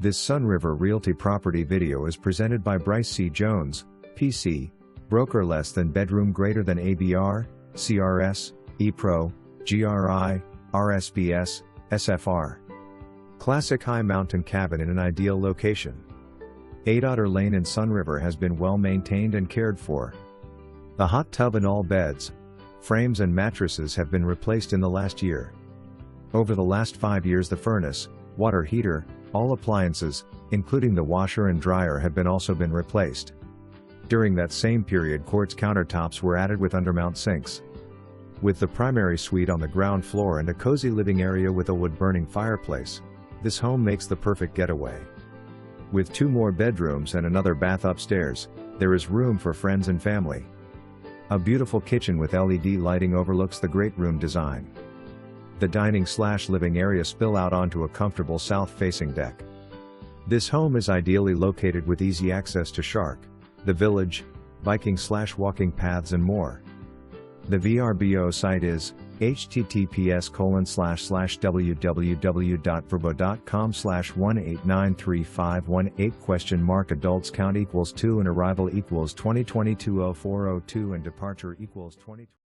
This Sunriver Realty property video is presented by Bryce C. Jones, PC, broker less than bedroom greater than ABR, CRS, ePro, GRI, RSPS, SFR. Classic high mountain cabin in an ideal location. 8 Otter Lane in Sunriver has been well maintained and cared for. The hot tub and all beds, frames and mattresses have been replaced in the last year. Over the last 5 years the furnace, water heater, all appliances, including the washer and dryer have also been replaced. During that same period quartz countertops were added with undermount sinks. With the primary suite on the ground floor and a cozy living area with a wood-burning fireplace, this home makes the perfect getaway. With 2 more bedrooms and another bath upstairs, there is room for friends and family. A beautiful kitchen with LED lighting overlooks the great room design. The dining/living area spill out onto a comfortable south-facing deck. This home is ideally located with easy access to Shark, the village, biking/walking paths and more. The VRBO site is https://www.vrbo.com/1893518 adults count =2 and arrival =2022-0402 and departure =20